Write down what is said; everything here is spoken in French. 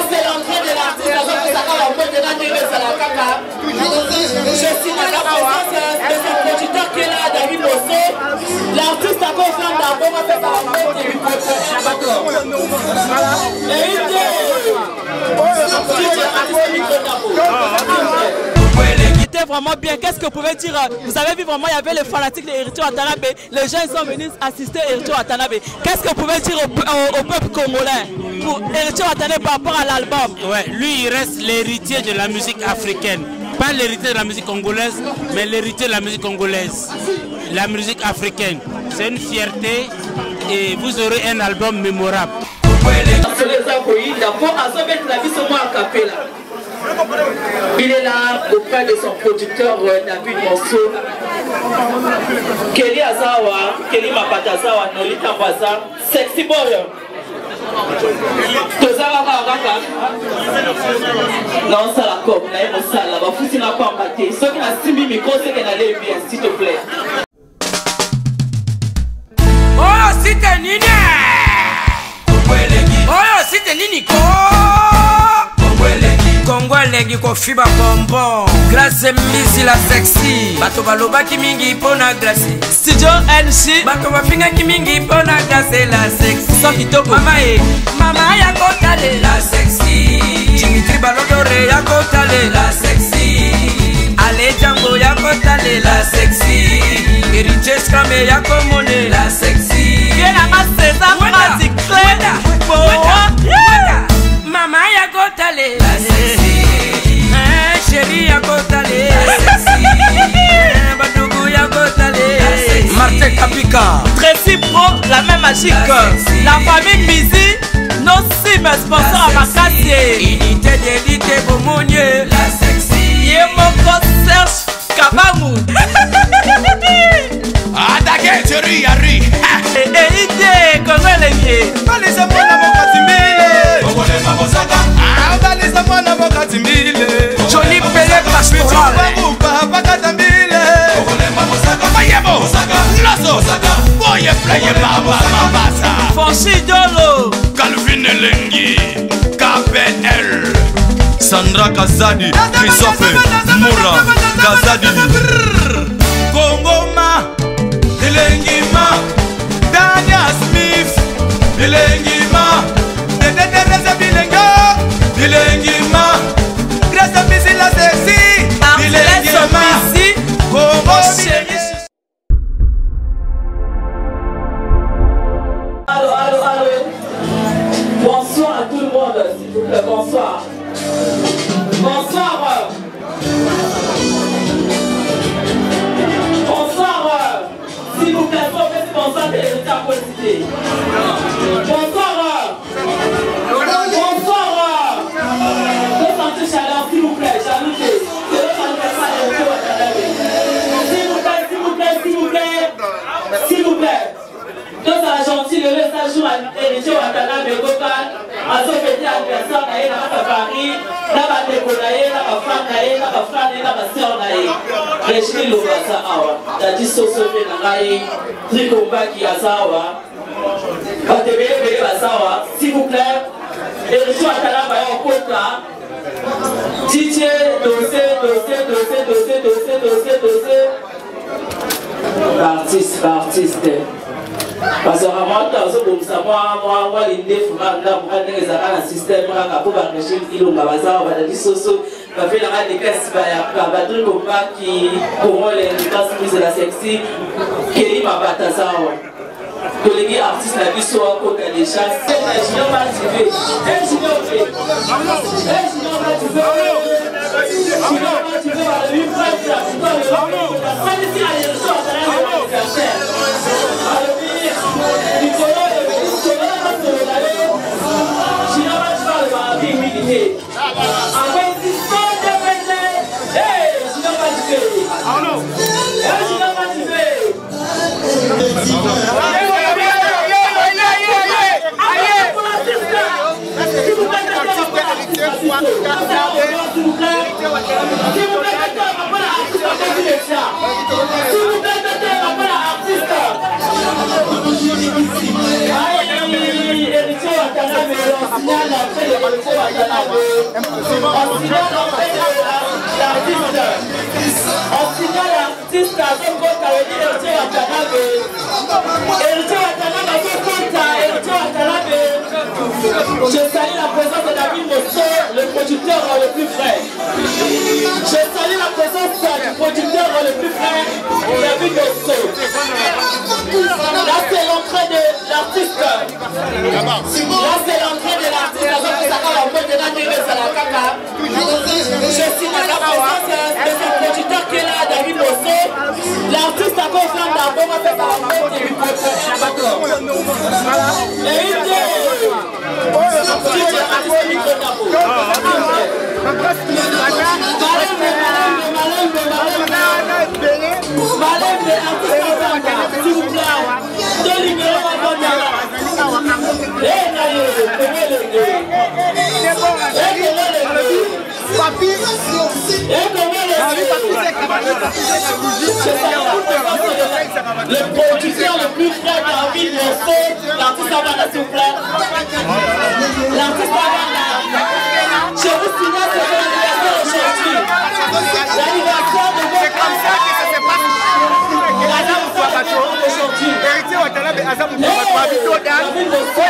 c'est l'entrée de l'artiste. Je suis dans la présence de ce producteur qui est là, David Bosso. L'artiste a confiance d'abord, on va faire la fête et C'était vraiment bien. Qu'est-ce que vous pouvez dire? Vous avez vu vraiment, il y avait les fanatiques de Héritier Watanabe. Les gens sont venus assister à Héritier Watanabe. Qu'est-ce que vous pouvez dire au peuple congolais pour Héritier Watanabe par rapport à l'album? Ouais, lui, il reste l'héritier de la musique africaine. Pas l'héritier de la musique congolaise, mais l'héritier de la musique congolaise. La musique africaine. C'est une fierté et vous aurez un album mémorable. Il est là auprès de son producteur David Bosso. Kelly Azawa, Kelly Mapatazawa, Nolita Baza, Sexy Boy. Non, ça la coupe, là, il me sale, là, vous foutez la pomme battée. Ceux qui ont simbi micro, c'est qu'elle allait bien, s'il te plaît. Oh, si t'es nini! Oh, si t'es nini! Kongolegi ko fiba bonbon Grace misi la sexy Bato baloba ki mingi pona Grace Studio NC Bato bafinga ki mingi pona Grace la sexy So kitoko Mama ya kotale la sexy Dimitri Balodore ya kotale la sexy Ale Django ya kotale la sexy Héritier Scramé ya komone la sexy Viena César Pratique Mama ya kotale la sexy Chérie ya kotale la sexy Badougou ya kotale la sexy Martin Kapika Tracy Pro, la même magique. La famille Mizi, nos cimes sponsors à Makassi. Unité d'élite Bomonier la sexy Yemoko Serge Kabamu. Adake Jerry Yari. Ide Kongoleye. Balisa mwana mokatimbile. Kongole mabosaka. Balisa mwana mokatimbile. Johnny Pelé Pastoral. Bakatambile. Kongole mabosaka. Mayebo. Loso. Boye playe baba mabasa. Fonchi Dolo. Calvin Elengi. KPL. Sandra Kazadi. Christophe Moura. Kazadi. Kongoma. Elengima. Dania Smith. Elengima. Dededereza bilenga. Elengima. Grâce Misi la sexy. Elengima. Kongo chéri. Allô. Bonsoir à tout le monde, s'il vous plaît, bonsoir. Bonsoir. S'il vous plaît, bonsoir, Télévision Quotidien. Bonsoir. Deux centres chaleur, s'il vous plaît, j'ajoute. S'il vous plaît. Deux à gentil, le jour à Héritier Watanabe Gokan, à ce petit adversaire, à Paris, là, à Décolaye, là, à Fanaye, là, à Fanaye, là, à Sernaye. Régis Lobasa Awa, t'as dit Sosofe Nanaye, Trikomba qui a Sawa, Batebe Basawa, s'il vous plaît, Héritier Watanabe en Kota, Didier, dossier. Artiste. Parce que moi, l'idée, il faut un système pour réfléchir, il va des sosos, va faire des caisses, va truc comme ça qui pour les classes de la sexy, qui est ma batazawa. Collègue artiste la vie soit côté des chasses, c'est un junior motivé. S'il vous plaît, signale l'entrée de Héritier Watanabe. On signale l'entrée de l'artiste. On signale l'artiste avec votre Héritier Watanabe. Héritier Watanabe avec votre Héritier Watanabe. Je salue la présence de David Mosso, le producteur le plus frais. Je salue la présence du producteur le plus frais, David Mosso. Là c'est l'entrée de l'artiste. Là c'est l'entrée de l'artiste. Je signale la présence de ce producteur qui est là, David Mosso. L'artiste a encore fait d'abord à faire la fête et s'il vous plaît, deux numéros le producteur le plus frais David Mosso, l'artiste Havana s'il vous plaît. L'artiste Havana, je vous signale que c'est l'anniversaire aujourd'hui.